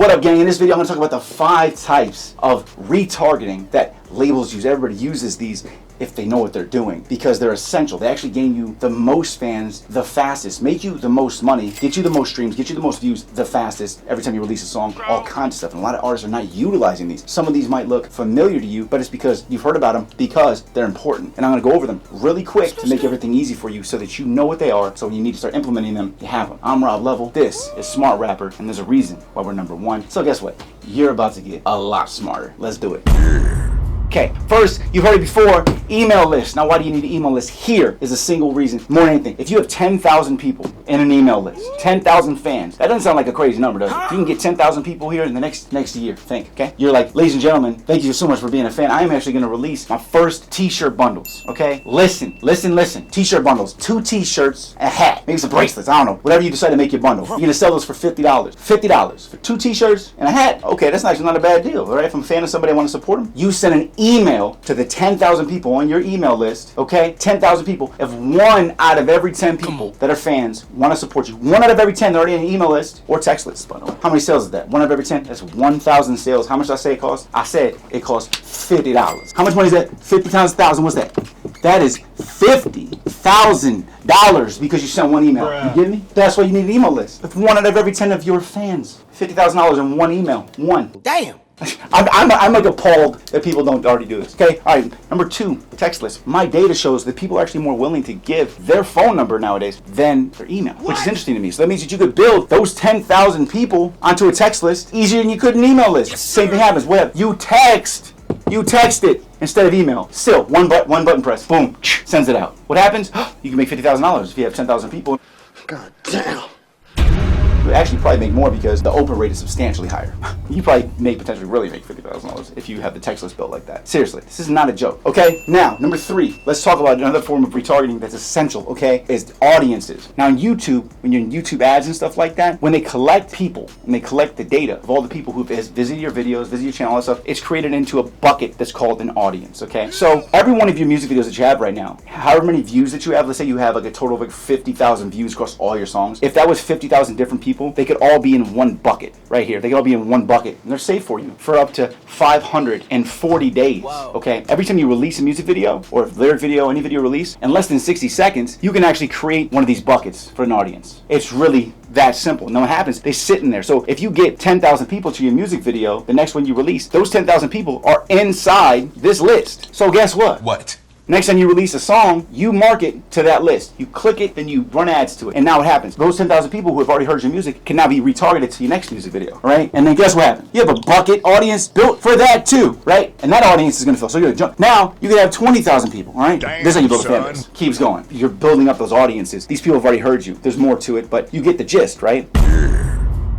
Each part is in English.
What up, gang? In this video, I'm going to talk about the 5 types of retargeting that labels use. Everybody uses these if they know what they're doing because they're essential. They actually gain you the most fans the fastest, make you the most money, get you the most streams, get you the most views the fastest every time you release a song, all kinds of stuff. And a lot of artists are not utilizing these. Some of these might look familiar to you, but it's because you've heard about them because they're important. And I'm going to go over them really quick to make everything easy for you so that you know what they are, so when you need to start implementing them, you have them. I'm Rob Level, this is Smart Rapper, and there's a reason why we're number 1. So guess what? You're about to get a lot smarter. Let's do it. Okay, first, you've heard it before, email list. Now, why do you need an email list? Here is a single reason, more than anything. If you have 10,000 people in an email list, 10,000 fans, that doesn't sound like a crazy number, does it? If you can get 10,000 people here in the next year, think, okay? You're like, ladies and gentlemen, thank you so much for being a fan. I am actually gonna release my first t-shirt bundles, okay? Listen. T-shirt bundles, 2 t-shirts, a hat, maybe some bracelets, I don't know. Whatever you decide to make your bundle. You're gonna sell those for $50. $50 for 2 t-shirts and a hat. Okay, that's actually not a bad deal, all right? If I'm a fan of somebody, I wanna support them. You send an email to the 10,000 people on your email list, okay? 10,000 people. If 1 out of every 10 people that are fans want to support you, 1 out of every 10 that are already in an email list or text list, by the way. How many sales is that? 1 out of every 10? That's 1,000 sales. How much did I say it costs? I said it costs $50. How much money is that? 50 times 1,000, what's that? That is $50,000 because you sent 1 email. You get me? That's why you need an email list. If 1 out of every 10 of your fans, $50,000 in 1 email. 1. Damn. I'm like appalled that people don't already do this. Okay, all right. Number 2, text list. My data shows that people are actually more willing to give their phone number nowadays than their email, which is interesting to me. So that means that you could build those 10,000 people onto a text list easier than you could an email list. Same thing happens. What? You text it instead of email. Still, one button press. Boom, sends it out. What happens? You can make $50,000 if you have 10,000 people. God damn. You actually probably make more because the open rate is substantially higher. You probably potentially really make $50,000 if you have the text list built like that. Seriously, this is not a joke, okay? Now, number 3, let's talk about another form of retargeting that's essential, okay? Is audiences. Now in YouTube, when you're in YouTube ads and stuff like that, when they collect people, and they collect the data of all the people who've visited your videos, visited your channel, all that stuff, it's created into a bucket that's called an audience, okay? So every one of your music videos that you have right now, however many views that you have, let's say you have like a total of like 50,000 views across all your songs. If that was 50,000 different people, they could all be in one bucket right here. They could all be in one bucket, and they're safe for you for up to 540 days. Wow. Okay, every time you release a music video or a lyric video, any video release, in less than 60 seconds, you can actually create one of these buckets for an audience. It's really that simple. Now what happens? They sit in there. So if you get 10,000 people to your music video, the next one you release, those 10,000 people are inside this list. So guess what? What? Next time you release a song, you market to that list. You click it, then you run ads to it. And now what happens? Those 10,000 people who have already heard your music can now be retargeted to your next music video, right? And then guess what happens? You have a bucket audience built for that too, right? And that audience is going to fill. So you're going to jump. Now, you can have 20,000 people, all right? Damn, this is how you build a fan base. Keeps going. You're building up those audiences. These people have already heard you. There's more to it, but you get the gist, right?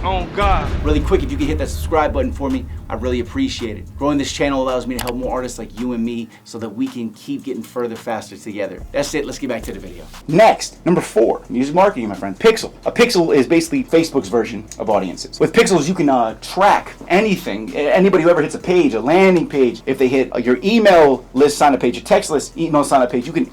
Oh God. Really quick, if you could hit that subscribe button for me, I really appreciate it. Growing this channel allows me to help more artists like you and me so that we can keep getting further faster together. That's it, let's get back to the video. Next, number 4, music marketing, my friend. Pixel. A pixel is basically Facebook's version of audiences. With pixels, you can track anything. Anybody who ever hits a page, a landing page, if they hit your email list sign up page, your text list email sign up page, you can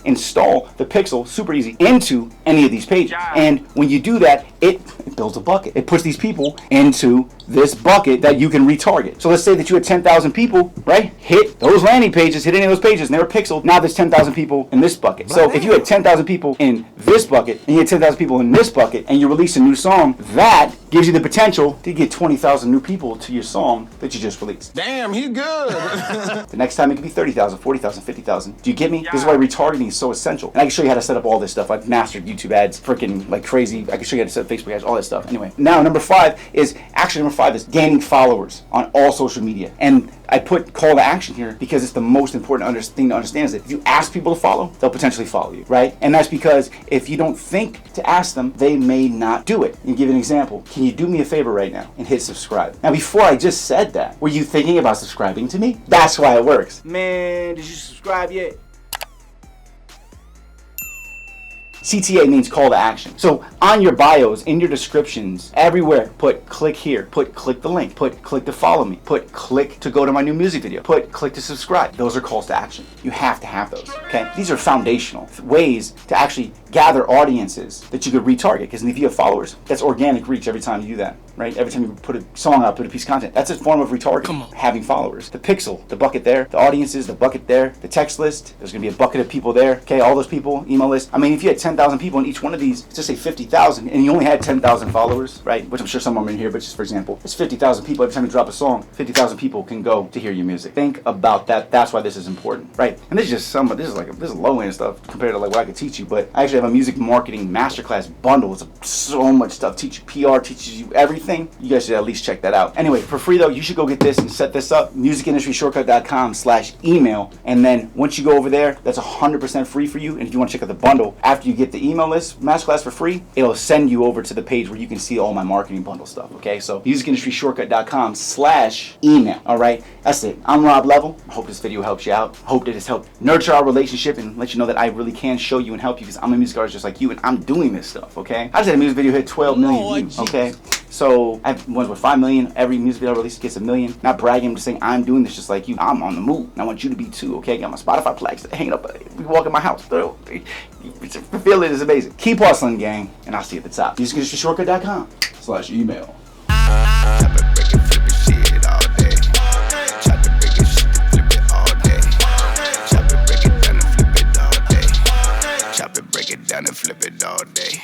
install the pixel super easy into any of these pages. And when you do that, it builds a bucket. It puts these people into this bucket that you can retarget. So let's say that you had 10,000 people, right? Hit those landing pages, hit any of those pages, and they were pixeled. Now there's 10,000 people in this bucket. So if you had 10,000 people in this bucket, and you had 10,000 people in this bucket, and you release a new song, that gives you the potential to get 20,000 new people to your song that you just released. Damn, he good. The next time it could be 30,000, 40,000, 50,000. Do you get me? This is why retargeting is so essential. And I can show you how to set up all this stuff. I've mastered YouTube ads freaking like crazy. I can show you how to set up Facebook ads, all that stuff. Anyway, now number 5 is gaining followers on all social media. And I put call to action here because it's the most important thing to understand is that if you ask people to follow, they'll potentially follow you, right? And that's because if you don't think to ask them, they may not do it. And give you an example. Can you do me a favor right now and hit subscribe? Now, before I just said that, were you thinking about subscribing to me? That's why it works. Man, did you subscribe yet? CTA means call to action. So on your bios, in your descriptions, everywhere, put click here, put click the link, put click to follow me, put click to go to my new music video, put click to subscribe. Those are calls to action. You have to have those, okay? These are foundational ways to actually gather audiences that you could retarget, because if you have followers, that's organic reach every time you do that. right? Every time you put a song out, put a piece of content, that's a form of retargeting, having followers. The pixel, the bucket there, the audiences, the bucket there, the text list, there's going to be a bucket of people there, okay? All those people, email list. I mean, if you had 10,000 people in each one of these, let's just say 50,000, and you only had 10,000 followers, right? Which I'm sure some of them are in here, but just for example, it's 50,000 people. Every time you drop a song, 50,000 people can go to hear your music. Think about that. That's why this is important, right? And this is just this is low end stuff compared to like what I could teach you, but I actually have a music marketing masterclass bundle. It's so much stuff. Teach you PR, teaches you everything. You guys should at least check that out. Anyway, for free though, you should go get this and set this up. musicindustryshortcut.com/email. And then once you go over there, that's 100% free for you. And if you want to check out the bundle, after you get the email list, masterclass for free, it'll send you over to the page where you can see all my marketing bundle stuff. Okay, so musicindustryshortcut.com/email. All right, that's it. I'm Rob Level. I hope this video helps you out. I hope that it's helped nurture our relationship and let you know that I really can show you and help you, because I'm a music artist just like you, and I'm doing this stuff. Okay, I just had a music video hit 12 million views. Okay, so I have ones with 5 million. Every music video I release gets 1 million. Not bragging, I'm just saying I'm doing this just like you. I'm on the move, and I want you to be too. Okay, I got my Spotify plaques hanging up. We walk in my house. The feeling is amazing. Keep hustling, gang, and I'll see you at the top. musicindustryshortcut.com/email. Chop it, break it down and flip it all day.